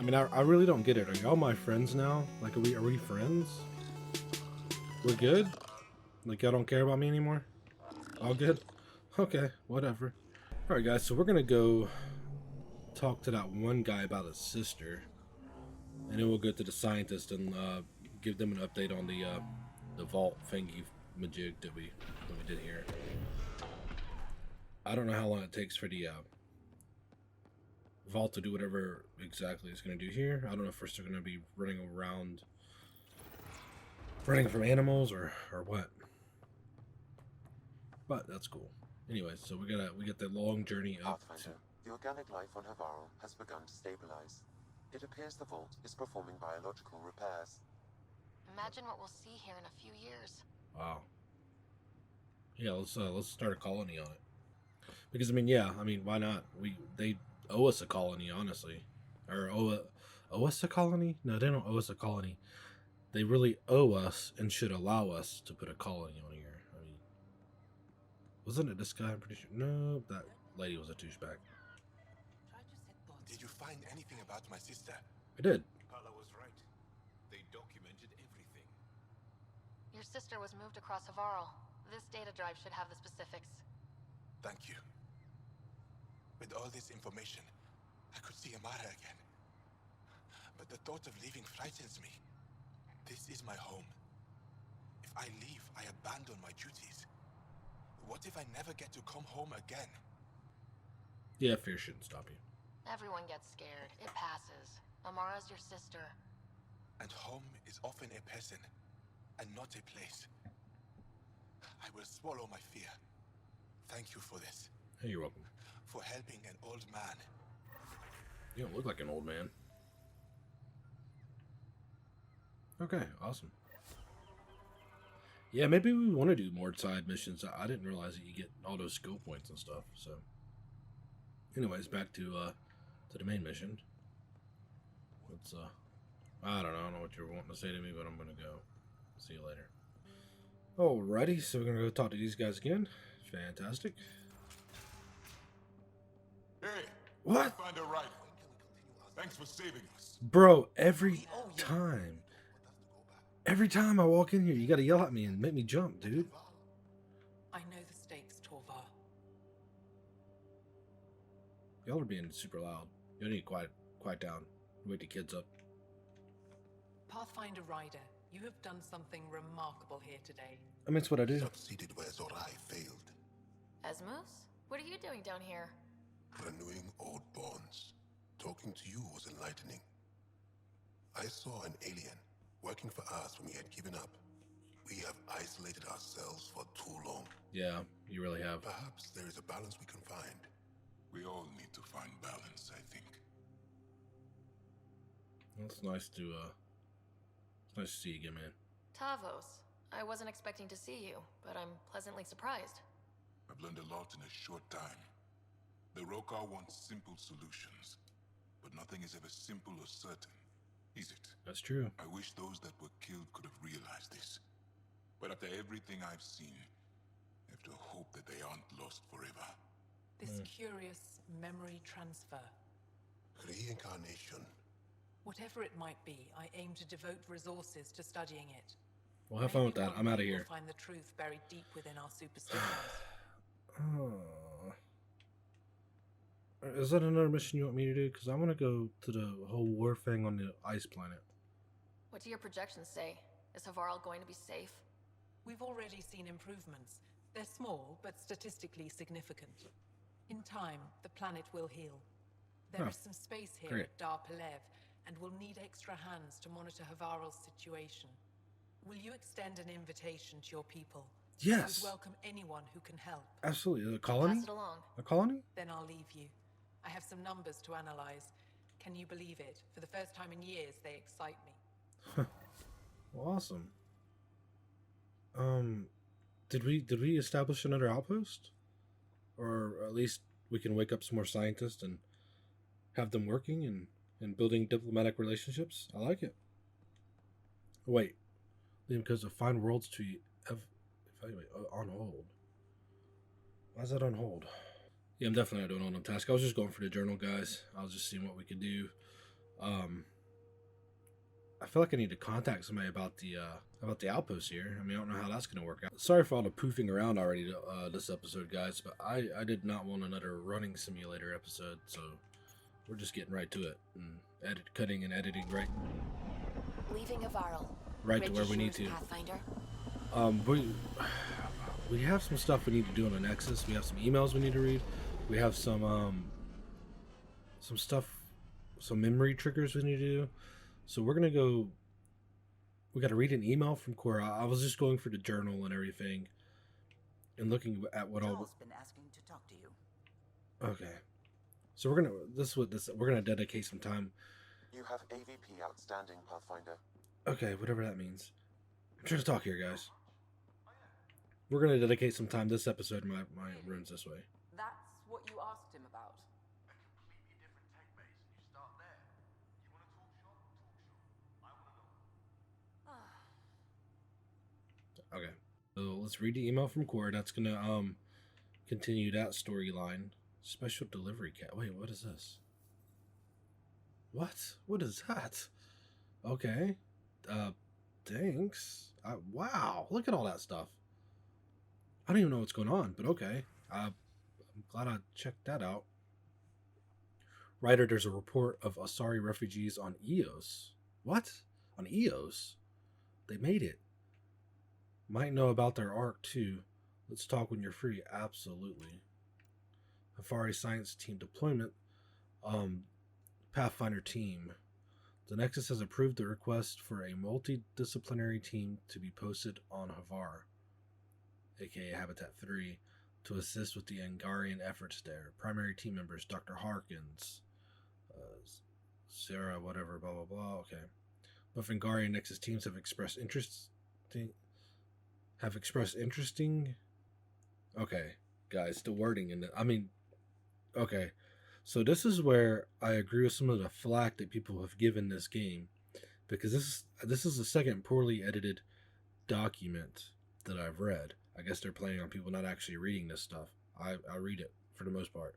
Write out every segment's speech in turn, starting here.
I mean, I really don't get it. Are y'all my friends now? Like, are we friends? We're good? Like, y'all don't care about me anymore? All good? Okay, whatever. Alright, guys, so we're gonna go talk to that one guy about his sister. And then we'll go to the scientist and give them an update on the vault thingy majig that we did here. I don't know how long it takes for the vault to do whatever exactly it's going to do here. I don't know if we're still going to be running around, running from animals or what. But that's cool. Anyway, so we get the long journey up. Pathfinder, the organic life on Havari has begun to stabilize. It appears the vault is performing biological repairs. Imagine what we'll see here in a few years. Wow. Yeah, let's start a colony on it. Because I mean, why not? They owe us a colony, honestly, or owe us a colony? No, they don't owe us a colony. They really owe us and should allow us to put a colony on here. I mean, wasn't it this guy? I'm pretty sure. No, that lady was a douchebag. Did you find anything about my sister? I did. Carla was right. They documented everything. Your sister was moved across Havarl. This data drive should have the specifics. Thank you. With all this information, I could see Amara again. But the thought of leaving frightens me. This is my home. If I leave, I abandon my duties. What if I never get to come home again? Yeah, fear shouldn't stop you. Everyone gets scared. It passes. Amara's your sister. And home is often a person, and not a place. I will swallow my fear. Thank you for this. Hey, you're welcome. For helping an old man. You don't look like an old man. Okay, awesome. Yeah, maybe we want to do more side missions. I didn't realize that you get all those skill points and stuff. So, anyways, back to the main mission. Let's I don't know what you're wanting to say to me, but I'm gonna go. See you later. Alrighty, so we're gonna go talk to these guys again. Fantastic. Hey, What? find a rifle. Thanks for saving us. Bro, every time I walk in here, you gotta yell at me and make me jump, dude. I know the stakes, Torvar. Y'all are being super loud. You need to quiet down. Wake the kids up. Pathfinder Rider, you have done something remarkable here today. I mean, it's what I do. Succeeded where Zorai failed. Esmus? What are you doing down here? Renewing old bonds. Talking to you was enlightening. I saw an alien working for us when we had given up. We have isolated ourselves for too long. Yeah, you really have. Perhaps there is a balance we can find. We all need to find balance, I think. It's nice to see you again, man. Tavos. I wasn't expecting to see you, but I'm pleasantly surprised. I've learned a lot in a short time. The Rokar wants simple solutions, but nothing is ever simple or certain, is it? That's true. I wish those that were killed could have realized this. But after everything I've seen, I have to hope that they aren't lost forever. This curious memory transfer. Reincarnation. Whatever it might be, I aim to devote resources to studying it. Well, have fun with that. Maybe I'm one out of day here. we'll find the truth buried deep within our superstitions. Is that another mission you want me to do? Because I want to go to the whole war thing on the ice planet. What do your projections say? Is Havarl going to be safe? We've already seen improvements. They're small, but statistically significant. In time, the planet will heal. There is some space here great. at Dar Pelev, and we'll need extra hands to monitor Havarl's situation. Will you extend an invitation to your people? Yes. I would welcome anyone who can help. Absolutely. A colony? Pass it along. A colony? Then I'll leave you. I have some numbers to analyze. Can you believe it? For the first time in years, they excite me. Well, awesome. Did we establish another outpost? Or at least we can wake up some more scientists and have them working and building diplomatic relationships? I like it. Wait. Because of find worlds to evaluate on hold. Why is that on hold? Yeah, I'm definitely not doing on task. I was just going for the journal, guys. I was just seeing what we could do. I feel like I need to contact somebody about the outpost here. I mean, I don't know how that's gonna work out. Sorry for all the poofing around already this episode, guys, but I did not want another running simulator episode, so we're just getting right to it and cutting and editing Leaving Havari. right to where we need to. Pathfinder. We have some stuff we need to do on the Nexus. We have some emails we need to read. We have some stuff, some memory triggers we need to do. So we're gonna go. We got to read an email from Cora. I was just going for the journal and everything, and looking at what all. Been asking to talk to you. Okay, so we're gonna we're gonna dedicate some time. You have AVP outstanding, Pathfinder. Okay, whatever that means. I'm trying to talk here, guys. We're gonna dedicate some time this episode. My runs this way. That's what you asked him about. Okay, so let's read the email from Cora. That's gonna continue that storyline. Special delivery cat. Wait, what is this? What is that? Okay. Thanks. Wow, look at all that stuff. I don't even know what's going on, but okay. I'm glad I checked that out. Writer, there's a report of Asari refugees on Eos. What? On Eos? They made it. Might know about their arc too. Let's talk when you're free. Absolutely. Havari Science Team deployment. Pathfinder team. The Nexus has approved the request for a multidisciplinary team to be posted on Havari, aka Habitat 3, to assist with the Angarian efforts there. Primary team members: Dr. Harkins, Sarah, whatever, blah blah blah. Okay. Both Angarian Nexus teams have expressed interesting. Okay, guys, the wording in it. I mean, okay. So this is where I agree with some of the flack that people have given this game, because this is the second poorly edited document that I've read. I guess they're planning on people not actually reading this stuff. I read it for the most part,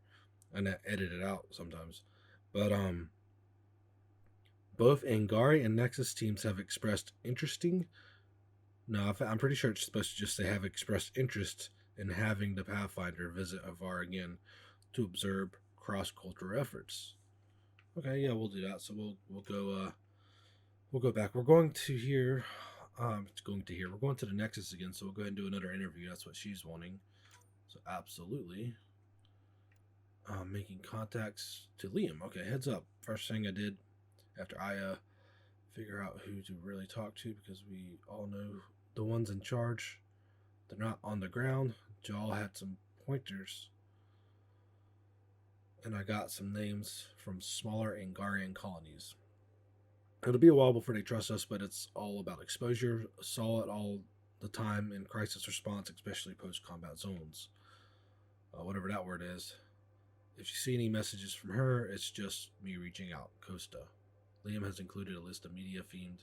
and I edit it out sometimes. But both Angari and Nexus teams have expressed interesting. No, I'm pretty sure it's supposed to just say have expressed interest in having the Pathfinder visit Havari again to observe cross-cultural efforts. Okay, yeah, we'll do that. So we'll go back. We're going to here. We're going to the Nexus again. So we'll go ahead and do another interview. That's what she's wanting. So absolutely. Making contacts to Liam. Okay, heads up. First thing I did after I figure out who to really talk to, because we all know the ones in charge. They're not on the ground. Jal had some pointers. And I got some names from smaller Angarian colonies. It'll be a while before they trust us, but it's all about exposure. Saw it all the time in crisis response, especially post-combat zones. Whatever that word is. If you see any messages from her, it's just me reaching out. Costa. Liam has included a list of media themed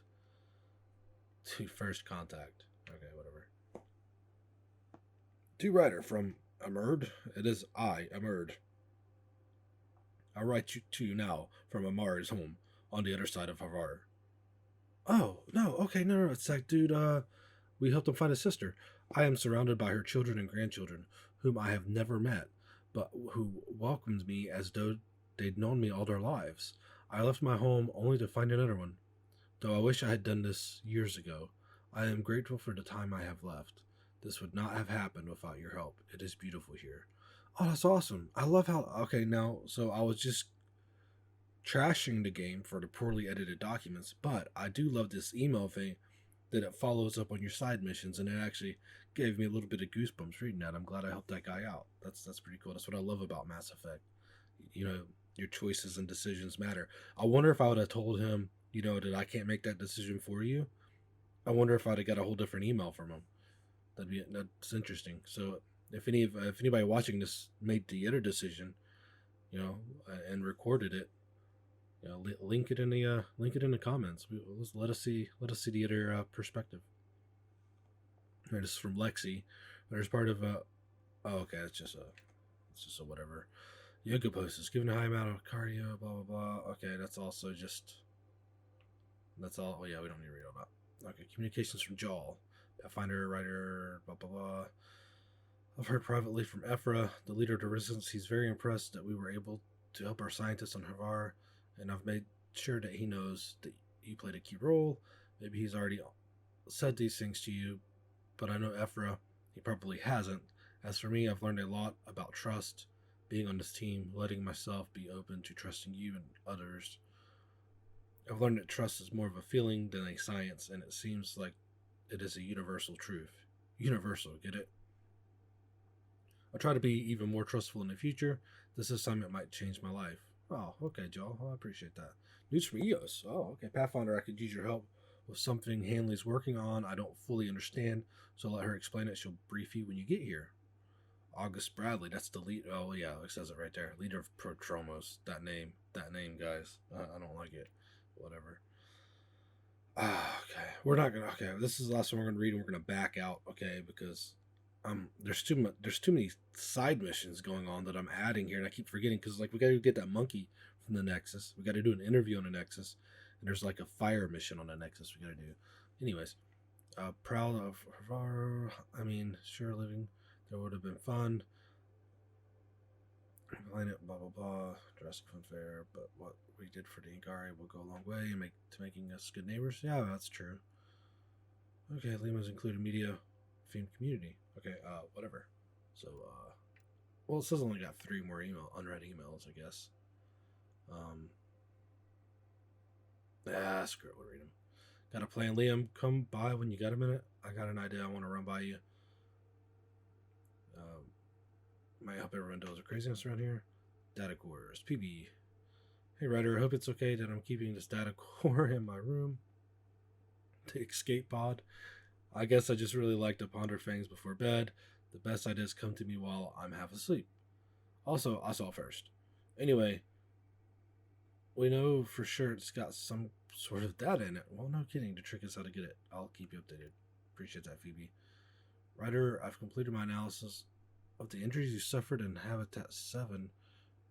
to first contact. Okay, whatever. To writer from Amerd. It is I, Amerd. I write to you now from Amari's home on the other side of Havari. Oh, no, okay, no, it's like, dude, we helped him find his sister. I am surrounded by her children and grandchildren, whom I have never met, but who welcomed me as though they'd known me all their lives. I left my home only to find another one, though I wish I had done this years ago. I am grateful for the time I have left. This would not have happened without your help. It is beautiful here. Oh, that's awesome. I love how... Okay, now, so I was just trashing the game for the poorly edited documents, but I do love this email thing that it follows up on your side missions, and it actually gave me a little bit of goosebumps reading that. I'm glad I helped that guy out. That's pretty cool. That's what I love about Mass Effect. You know, your choices and decisions matter. I wonder if I would have told him, you know, that I can't make that decision for you. I wonder if I'd have got a whole different email from him. That's interesting. So if anybody watching this made the other decision, you know, and recorded it, you know, link it in the comments. Let us see the other perspective. Right, this is from Lexi. There's part of oh, okay, it's just a whatever. Yoga poses. Given a high amount of cardio, blah, blah, blah. Okay, that's also just... That's all. Oh, yeah, we don't need to read all that. Okay, communications from Jawl. Pathfinder, writer, blah, blah, blah. I've heard privately from Ephra, the leader of the resistance. He's very impressed that we were able to help our scientists on Havar, and I've made sure that he knows that you played a key role. Maybe he's already said these things to you, but I know Ephra, he probably hasn't. As for me, I've learned a lot about trust, being on this team, letting myself be open to trusting you and others. I've learned that trust is more of a feeling than a science, and it seems like it is a universal truth. Universal, get it? I'll try to be even more trustful in the future. This assignment might change my life. Oh, okay, Joel. I appreciate that. News from EOS. Oh, okay. Pathfinder, I could use your help with something Hanley's working on. I don't fully understand, so let her explain it. She'll brief you when you get here. August Bradley. That's the lead. Oh, yeah. It says it right there. Leader of Protromos. That name, guys. I don't like it. Whatever. Okay. We're not going to... Okay. This is the last one we're going to read, and we're going to back out, okay, because... there's too many side missions going on that I'm adding here, and I keep forgetting because like we got to get that monkey from the Nexus. We got to do an interview on the Nexus, and there's like a fire mission on the Nexus we got to do. Anyways, proud of Havari. I mean, sure, living there would have been fun. Planet, blah blah blah. Jurassic Fun Fair, but what we did for the Ingari will go a long way to making us good neighbors. Yeah, that's true. Okay, Lima's included media themed community. Okay, whatever. So, well, it says only got 3 more unread emails, I guess. Screw it, we'll read them. Got a plan, Liam. Come by when you got a minute. I got an idea I want to run by you. Might help everyone does the craziness around here. Data cores, PB. Hey, Ryder, I hope it's okay that I'm keeping this data core in my room. The escape pod. I guess I just really like to ponder things before bed. The best ideas come to me while I'm half asleep. Also, I saw first. Anyway, we know for sure it's got some sort of data in it. Well, no kidding. The trick is how to get it. I'll keep you updated. Appreciate that, Phoebe. Ryder, I've completed my analysis of the injuries you suffered in Habitat 7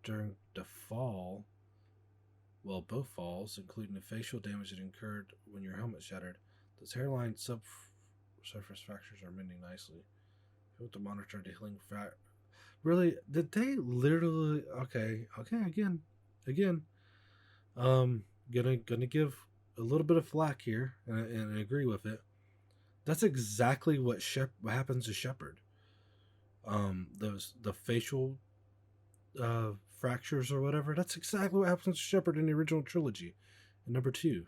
during the fall. Well, both falls, including the facial damage it incurred when your helmet shattered. Those hairline surface fractures are mending nicely. With the monitor the healing Really? Did they literally... Okay, again. Gonna give a little bit of flack here and agree with it. That's exactly what happens to Shepard. The facial fractures or whatever, that's exactly what happens to Shepard in the original trilogy. In number 2.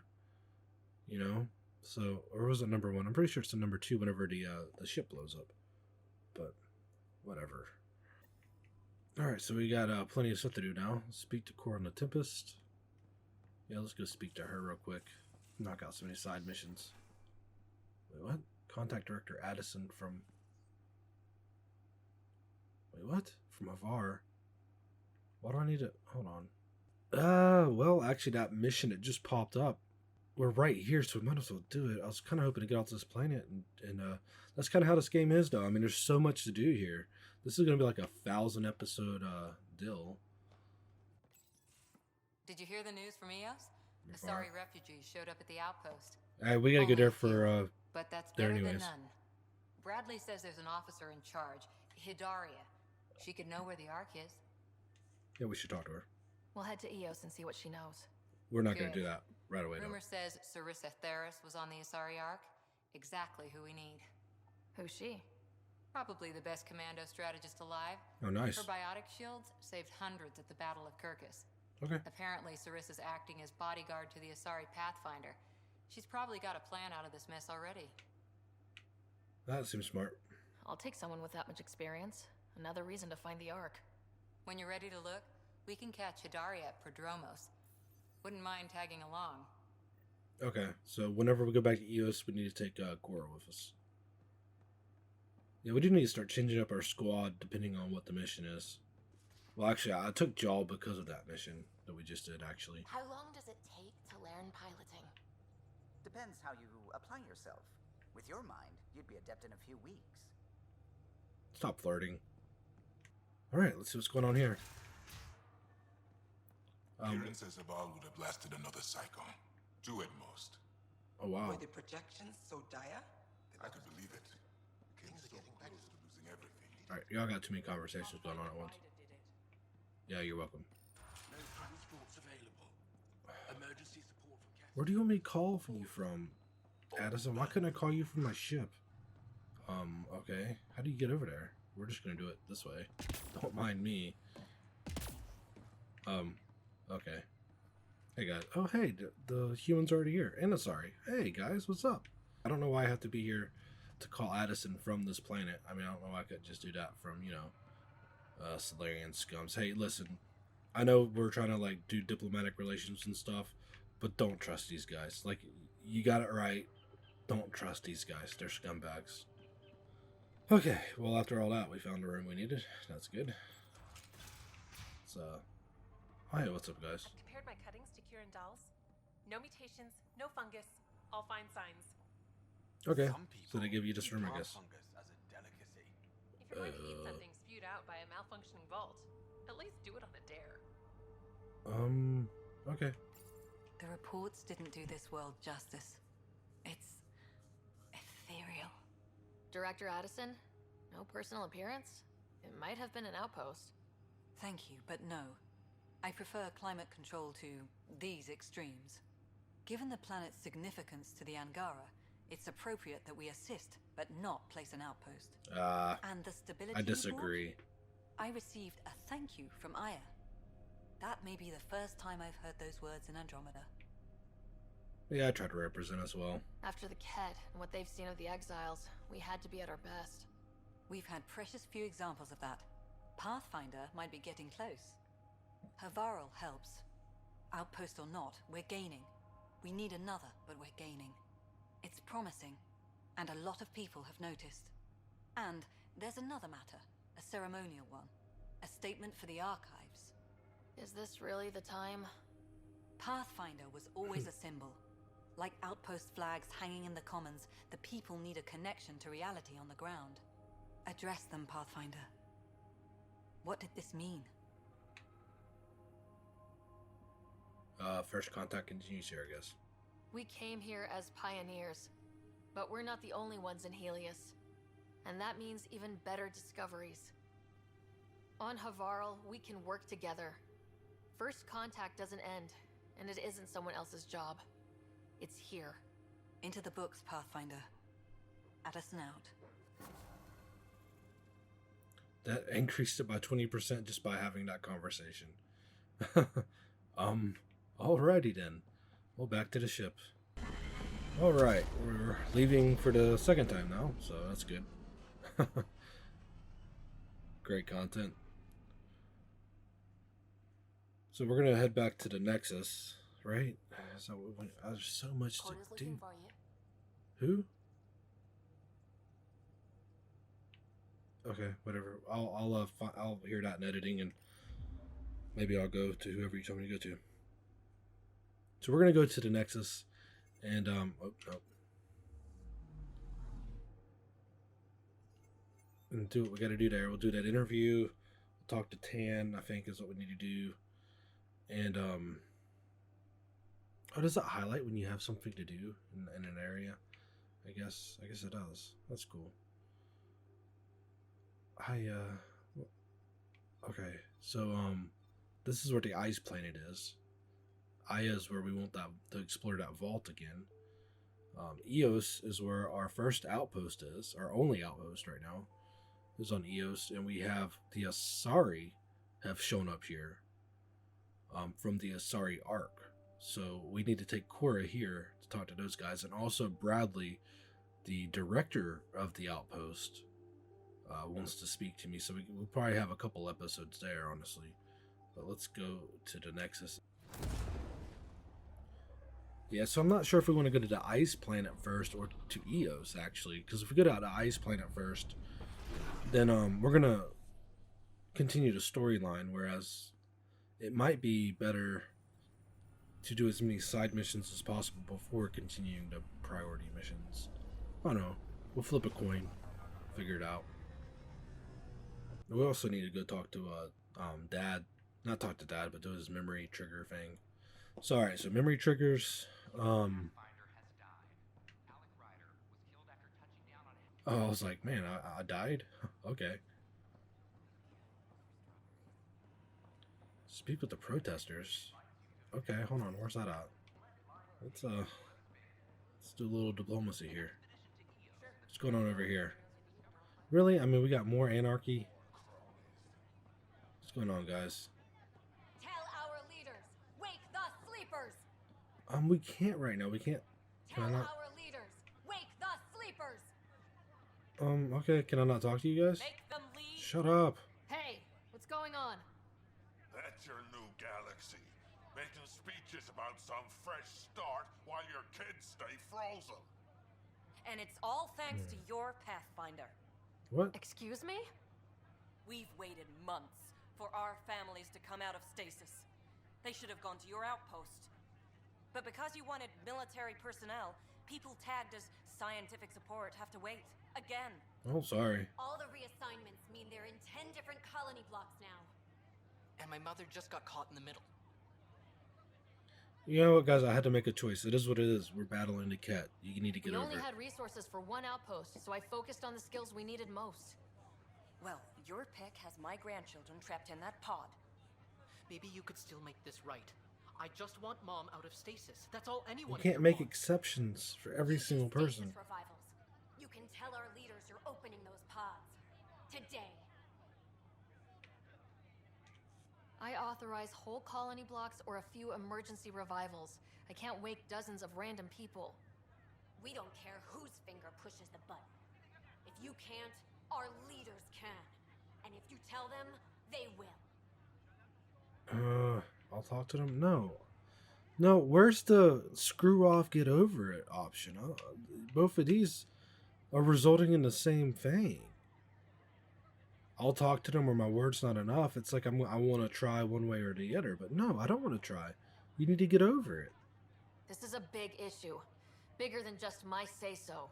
You know? So, or was it number 1? I'm pretty sure it's the number 2 whenever the ship blows up. But, whatever. Alright, so we got plenty of stuff to do now. Speak to Cora on the Tempest. Yeah, let's go speak to her real quick. Knock out some of these side missions. Wait, what? Contact Director Addison from... Wait, what? From Havar? Why do I need to... Hold on. Well, actually, that mission, it just popped up. We're right here, so we might as well do it. I was kind of hoping to get off this planet, and that's kind of how this game is, though. I mean, there's so much to do here. This is going to be like a 1,000-episode deal. Did you hear the news from EOS? Asari refugees showed up at the outpost. We gotta go there for but that's there better anyways. than none. Bradley says there's an officer in charge, Hidaria. She could know where the Ark is. Yeah, we should talk to her. We'll head to EOS and see what she knows. We're not gonna Good. do that right away. Rumor says Sarissa Theris was on the Asari Ark. Exactly who we need. Who's she? Probably the best commando strategist alive. Oh, nice. Her biotic shields saved hundreds at the Battle of Kirkus. Okay. Apparently, Sarissa's acting as bodyguard to the Asari Pathfinder. She's probably got a plan out of this mess already. That seems smart. I'll take someone with that much experience. Another reason to find the Ark. When you're ready to look, we can catch Hidaria at Prodromos. Wouldn't mind tagging along. Okay, so whenever we go back to EOS, we need to take Cora with us. Yeah, we do need to start changing up our squad depending on what the mission is. Well, actually, I took Jaw because of that mission that we just did, actually. How long does it take to learn piloting? Depends how you apply yourself. With your mind, you'd be adept in a few weeks. Stop flirting. Alright, let's see what's going on here. Kieran says Havar would have lasted another cycle. 2 at most. Oh wow. Were the projections so dire? I could believe it. Came so close to losing everything. All right, y'all got too many conversations going on at once. Yeah, you're welcome. No transports available. Emergency support from Cat. Where do you want me to call you from, Addison? Why couldn't I call you from my ship? Okay. How do you get over there? We're just gonna do it this way. Don't mind me. Okay. Hey guys. Oh hey, the human's already here. And Asari. Hey guys, what's up? I don't know why I have to be here to call Addison from this planet. I mean, I don't know why I could just do that from, you know, Solarian scums. Hey, listen. I know we're trying to, like, do diplomatic relations and stuff, but don't trust these guys. Like, you got it right. Don't trust these guys. They're scumbags. Okay, well, after all that, we found the room we needed. That's good. So, oh, hey, what's up, guys? Compared my cuttings to Kirindal's. No mutations, no fungus, all fine signs. Okay, so they give you this room, I guess. Fungus as a delicacy. If you're going to eat something spewed out by a malfunctioning vault, at least do it on a dare. Okay. The reports didn't do this world justice. It's ethereal. Director Addison? No personal appearance? It might have been an outpost. Thank you, but no. I prefer climate control to these extremes. Given the planet's significance to the Angara, it's appropriate that we assist, but not place an outpost. And the stability I disagree. report? I received a thank you from Aya. That may be the first time I've heard those words in Andromeda. Yeah, I try to represent as well. After the Ket and what they've seen of the exiles, we had to be at our best. We've had precious few examples of that. Pathfinder might be getting close. Havarl helps. Outpost or not, we're gaining. We need another, but we're gaining. It's promising, and a lot of people have noticed. And there's another matter, a ceremonial one. A statement for the archives. Is this really the time? Pathfinder was always a symbol. Like outpost flags hanging in the commons, the people need a connection to reality on the ground. Address them, Pathfinder. What did this mean? First contact continues here, I guess. We came here as pioneers, but we're not the only ones in Helios. And that means even better discoveries. On Havarl, we can work together. First contact doesn't end, and it isn't someone else's job. It's here. Into the books, Pathfinder. Addison out. That increased it by 20% just by having that conversation. Alrighty then. Well, back to the ship. Alright, we're leaving for the second time now, so that's good. Great content. So we're gonna head back to the Nexus, right? So there's so much to do. Who? Okay, whatever. I'll hear that in editing, and maybe I'll go to whoever you tell me to go to. So we're gonna go to the Nexus, and and do what we got to do there. We'll do that interview. We'll talk to Tan, I think, is what we need to do. And oh, does that highlight when you have something to do in an area? I guess it does. That's cool. Okay, so this is where the ice planet is. Aya is where we want to explore that vault again. Eos is where our first outpost is. Our only outpost right now is on Eos, and we have the Asari have shown up here from the Asari Arc. So we need to take Cora here to talk to those guys, and also Bradley, the director of the outpost, wants to speak to me. So we'll probably have a couple episodes there, honestly. But let's go to the Nexus. Yeah, so I'm not sure if we want to go to the ice planet first or to Eos, actually. Because if we go to the ice planet first, then we're going to continue the storyline, whereas it might be better to do as many side missions as possible before continuing the priority missions. I don't know. We'll flip a coin. Figure it out. We also need to go talk to Dad Not talk to Dad, but do his memory trigger thing. So, alright, so memory triggers. Oh, I was like, man, I died? Okay. Speak with the protesters. Okay, hold on, where's that at? Let's do a little diplomacy here. What's going on over here? Really? I mean, we got more anarchy. What's going on, guys? Tell our leaders, wake the sleepers. We can't right now. We can't. Can I not? Our leaders, wake the sleepers. Okay. Can I not talk to you guys? Make them leave. Shut up. Hey, what's going on? That's your new galaxy. Making speeches about some fresh start while your kids stay frozen. And it's all thanks to your Pathfinder. What? Excuse me? We've waited months for our families to come out of stasis. They should have gone to your outpost. But because you wanted military personnel, people tagged as scientific support have to wait. Again. Oh, sorry. All the reassignments mean they're in 10 different colony blocks now. And my mother just got caught in the middle. You know what, guys? I had to make a choice. It is what it is. We're battling the cat. You need to get over it. We only had resources for one outpost, so I focused on the skills we needed most. Well, your pick has my grandchildren trapped in that pod. Maybe you could still make this right. I just want Mom out of stasis. That's all anyone. You can't make exceptions for every single person. Revivals. You can tell our leaders you're opening those pods. Today. I authorize whole colony blocks or a few emergency revivals. I can't wake dozens of random people. We don't care whose finger pushes the button. If you can't, our leaders can. And if you tell them, they will. I'll talk to them. No, where's the screw off, get over it option? Both of these are resulting in the same thing. I'll talk to them, or my word's not enough. It's like I want to try one way or the other, but no, I don't want to try. You need to get over it. This is a big issue. Bigger than just my say-so.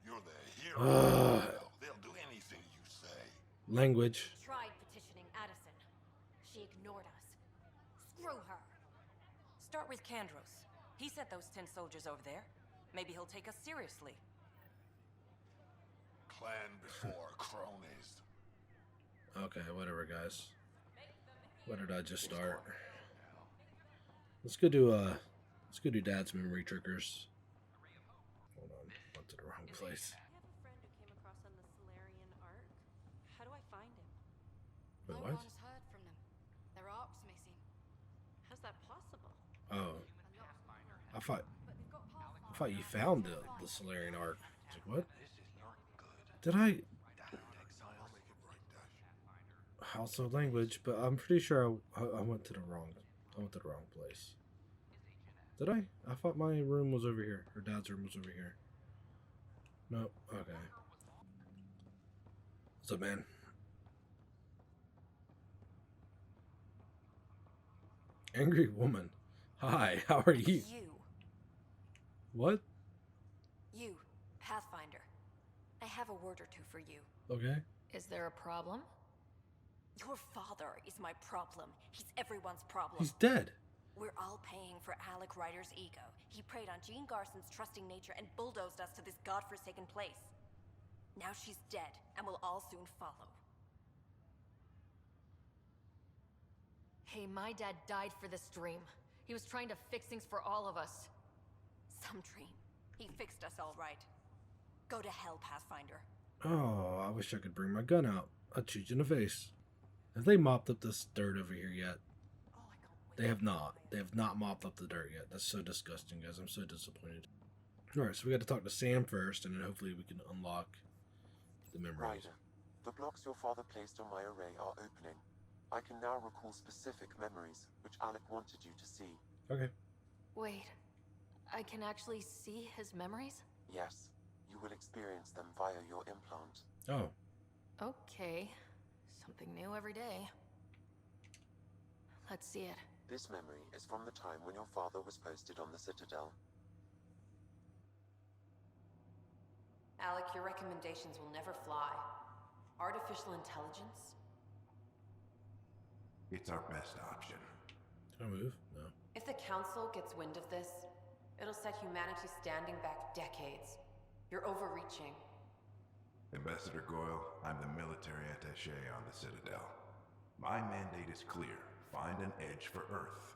You're the hero. They'll do anything you say. Language. Tried petitioning Addison. She ignored us. Screw her. Start with Kandros. He sent those 10 soldiers over there. Maybe he'll take us seriously. Clan before cronies. Okay, whatever, guys. What did I just start? Let's go do Dad's memory triggers. Hold on, went to the wrong place. I have a friend who came across on the Solarian Ark. How do I find him? Wait, No what? one's heard from them. Their ark's missing. How's that possible? Oh, I thought you found the Solarian Ark. I was like, what? Did I? Also language, but I'm pretty sure I went to the wrong place. Did I? I thought my room was over here, or Dad's room was over here. Nope. Okay. What's up, man? Angry woman. Hi, how are you? You. What? You, Pathfinder. I have a word or two for you. Okay. Is there a problem? Your father is my problem. He's everyone's problem. He's dead. We're all paying for Alec Ryder's ego. He preyed on Jean Garson's trusting nature and bulldozed us to this godforsaken place. Now she's dead, and we'll all soon follow. Hey, my dad died for this dream. He was trying to fix things for all of us. Some dream. He fixed us all right. Go to hell, Pathfinder. Oh, I wish I could bring my gun out. I'd shoot you in the face. Have they mopped up this dirt over here yet? They have not. They have not mopped up the dirt yet. That's so disgusting, guys. I'm so disappointed. Alright, so we got to talk to Sam first, and then hopefully we can unlock the memories. Ryder, the blocks your father placed on my array are opening. I can now recall specific memories, which Alec wanted you to see. Okay. Wait, I can actually see his memories? Yes, you will experience them via your implant. Oh. Okay. Something new every day. Let's see it. This memory is from the time when your father was posted on the Citadel. Alec, your recommendations will never fly. Artificial intelligence? It's our best option. Can I move? No. If the Council gets wind of this, it'll set humanity standing back decades. You're overreaching. Ambassador Goyle, I'm the military attaché on the Citadel. My mandate is clear. Find an edge for Earth.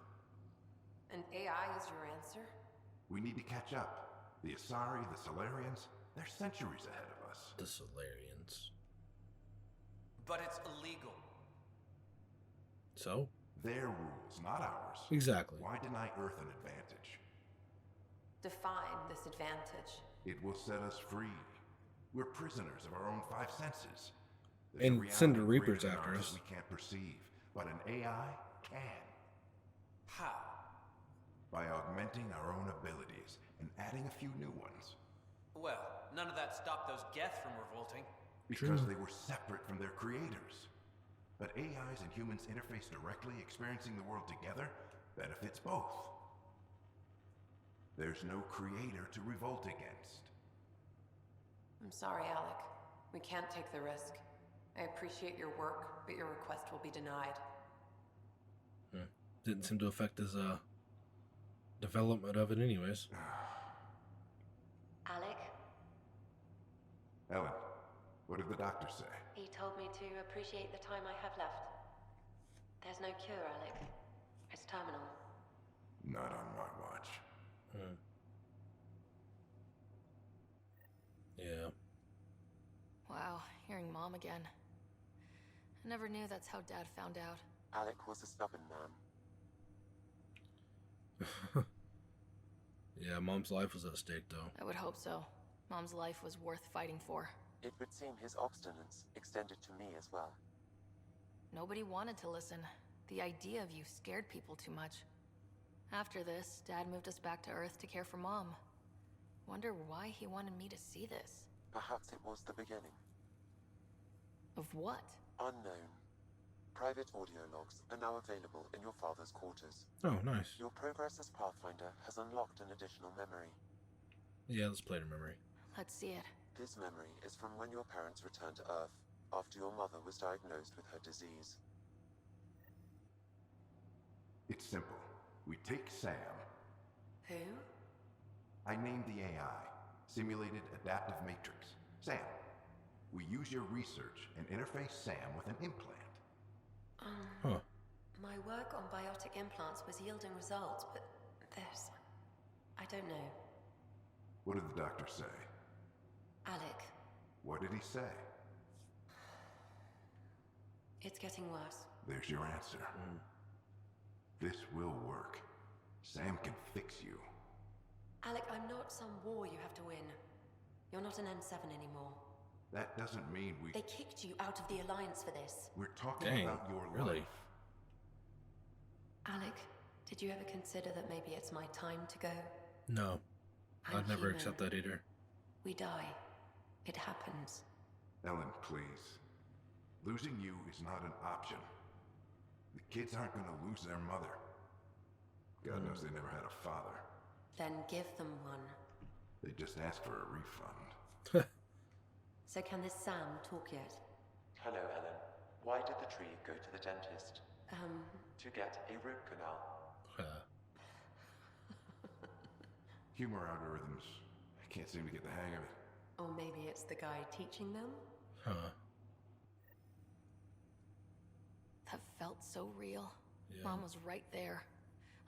And AI is your answer? We need to catch up. The Asari, the Solarians, they're centuries ahead of us. The Solarians. But it's illegal. So? Their rules, not ours. Exactly. Why deny Earth an advantage? Define this advantage. It will set us free. We're prisoners of our own five senses. And send the Reapers after us. We can't perceive, but an AI can. How? By augmenting our own abilities and adding a few new ones. Well, none of that stopped those Geth from revolting. Because they were separate from their creators. But AIs and humans interface directly, experiencing the world together, benefits both. There's no creator to revolt against. I'm sorry, Alec. We can't take the risk. I appreciate your work, but your request will be denied. Didn't seem to affect his development of it anyways. Alec? Ellen, what did the doctor say? He told me to appreciate the time I have left. There's no cure, Alec. It's terminal. Not on my watch. Yeah. Wow, hearing Mom again. I never knew that's how Dad found out. Alec was a stubborn man. Yeah, Mom's life was at stake, though. I would hope so. Mom's life was worth fighting for. It would seem his obstinance extended to me as well. Nobody wanted to listen. The idea of you scared people too much. After this, Dad moved us back to Earth to care for Mom. Wonder why he wanted me to see this. Perhaps it was the beginning. Of what? Unknown. Private audio logs are now available in your father's quarters. Oh, nice. Your progress as Pathfinder has unlocked an additional memory. Yeah, let's play the memory. Let's see it. This memory is from when your parents returned to Earth, after your mother was diagnosed with her disease. It's simple. We take Sam. Who? I named the AI, Simulated Adaptive Matrix. Sam. We use your research and interface Sam with an implant. My work on biotic implants was yielding results, but this... I don't know. What did the doctor say? Alec. What did he say? It's getting worse. There's your answer. This will work. Sam can fix you. Alec, I'm not some war you have to win. You're not an N7 anymore. That doesn't mean we... They kicked you out of the Alliance for this. We're talking about your really? life. Alec, did you ever consider that maybe it's my time to go? No. I'm I'd never human. accept that either. We die. It happens. Ellen, please. Losing you is not an option. The kids aren't going to lose their mother. God knows they never had a father. Then give them one. They just asked for a refund. So can this Sam talk yet? Hello, Ellen. Why did the tree go to the dentist? To get a root canal. Humor algorithms. I can't seem to get the hang of it. Or maybe it's the guy teaching them? That felt so real. Yeah. Mom was right there.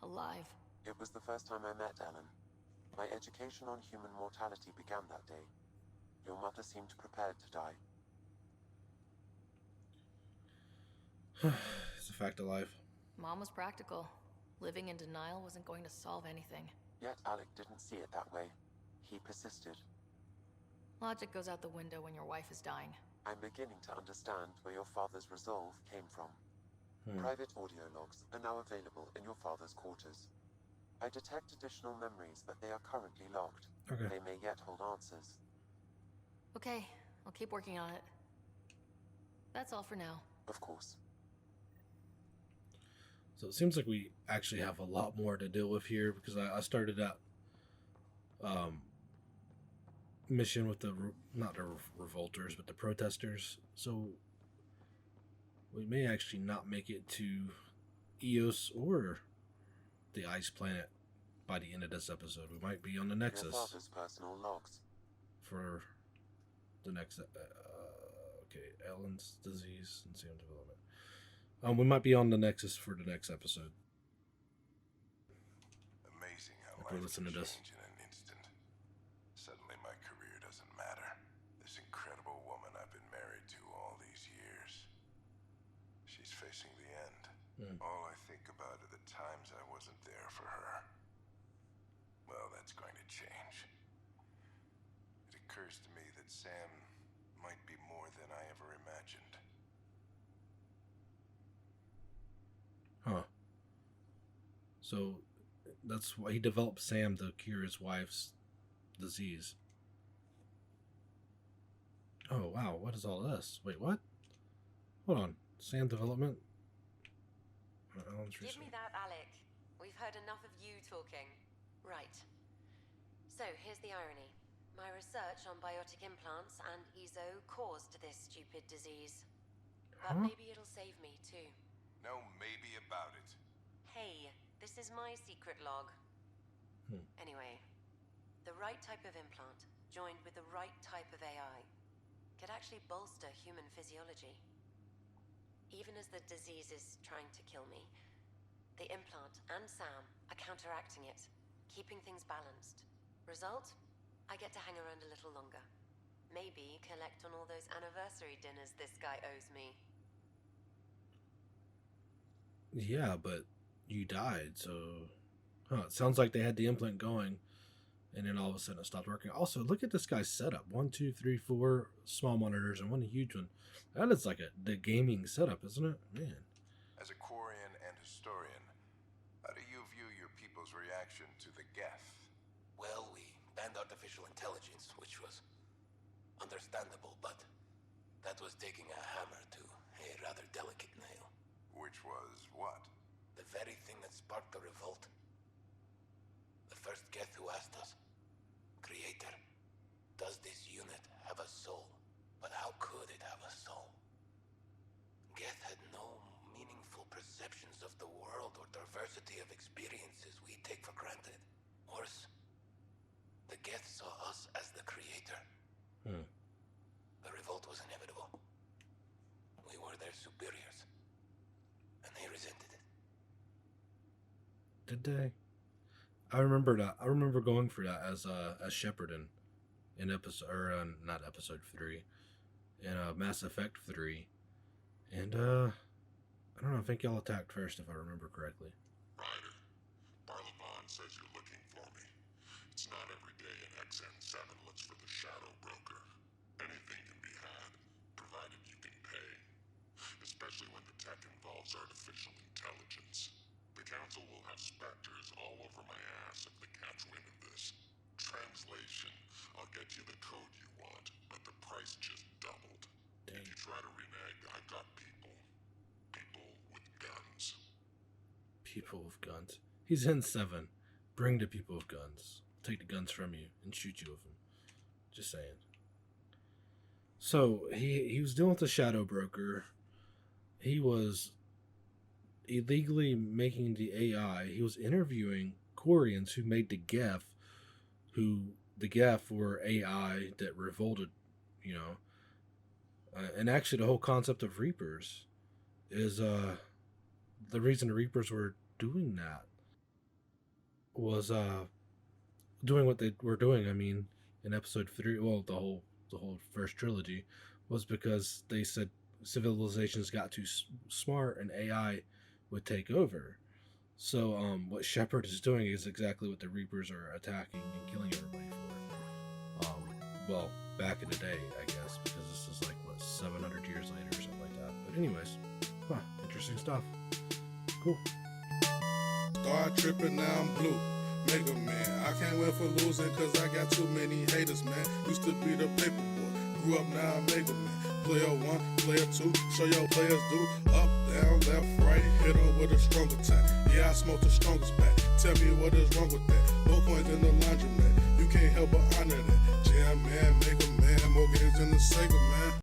Alive. It was the first time I met Ellen. My education on human mortality began that day. Your mother seemed prepared to die. It's a fact of life. Mom was practical. Living in denial wasn't going to solve anything. Yet Alec didn't see it that way. He persisted. Logic goes out the window when your wife is dying. I'm beginning to understand where your father's resolve came from. Private audio logs are now available in your father's quarters. I detect additional memories, but they are currently logged. Okay. They may yet hold answers. Okay, I'll keep working on it. That's all for now. Of course. So it seems like we actually have a lot more to deal with here, because I started that mission with the, not the revolters, but the protesters. So we may actually not make it to Eos or the ice planet by the end of this episode. We might be on the Nexus. Your father's personal logs. For the next... okay, Ellen's disease and Sam development. We might be on the Nexus for the next episode. Amazing how After life listening can to this. change in an instant. Suddenly my career doesn't matter. This incredible woman I've been married to all these years. She's facing the end. All I think about are the times I wasn't there for her. Well, that's going to change. It occurs to me that Sam might be more than I ever imagined. Huh. So that's why he developed Sam to cure his wife's disease. Oh, wow. What is all this? Wait, what? Hold on. Sam development? Give me that, Alec. We've heard enough of you talking. Right. So, here's the irony. My research on biotic implants and EZO caused this stupid disease. But maybe it'll save me, too. No maybe about it. Hey, this is my secret log. Anyway, the right type of implant, joined with the right type of AI, could actually bolster human physiology. Even as the disease is trying to kill me, the implant and Sam are counteracting it, keeping things balanced. Result? I get to hang around a little longer. Maybe collect on all those anniversary dinners this guy owes me. Yeah, but you died, so... Huh, it sounds like they had the implant going, and then all of a sudden it stopped working. Also, look at this guy's setup. 1, 2, 3, 4 small monitors and one huge one. That is like the gaming setup, isn't it? Man. As a Quarian and historian, how do you view your people's reaction to the Geth? Well, we banned artificial intelligence, which was understandable, but that was taking a hammer to a rather delicate nail. Which was what? The very thing that sparked the revolt. The first Geth who asked us, Creator, does this unit have a soul? But how could it have a soul? Geth had no meaningful perceptions of the world or diversity of experiences we take for granted. Worse, the Geth saw us as the Creator. The revolt was inevitable. We were their superiors, and they resented it. Did they? I remember that. I remember going for that as Shepard in episode, or not episode 3, in Mass Effect 3, and I don't know. I think y'all attacked first, if I remember correctly. Ryder, Barlavon says you're looking for me. It's not every day an XN7 looks for the Shadow Broker. Anything can be had, provided you can pay. Especially when the tech involves artificial intelligence. The Council will have specters all over my ass if they catch wind of this. Translation, I'll get you the code you want, but the price just doubled. If you try to renege, I've got people. People with guns. People with guns. He's in 7. Bring the people with guns. Take the guns from you and shoot you with them. Just saying. So, he was dealing with the Shadow Broker. He was illegally making the AI. He was interviewing Quarians who made the Geth, the Geth were AI that revolted, you know. And actually the whole concept of Reapers is the reason the Reapers were doing that was doing what they were doing. I mean, in episode 3, well, the whole first trilogy was because they said civilizations got too smart and AI would take over. So what Shepard is doing is exactly what the Reapers are attacking and killing everybody for. Well, back in the day, I guess, because this is like, what, 700 years later or something like that. But anyways, interesting stuff. Cool. Start tripping, now I'm blue. Mega Man, I can't win for losing cause I got too many haters, man. Used to be the paper boy, grew up now I'm Mega Man. Player 1, player 2, show your players do. Up, down, left, right, hit them with a strong attack. Yeah, I smoke the strongest back. Tell me what is wrong with that. More coins in the laundromat, you can't help but honor that. Jam man, Mega Man, more games than the Sega man.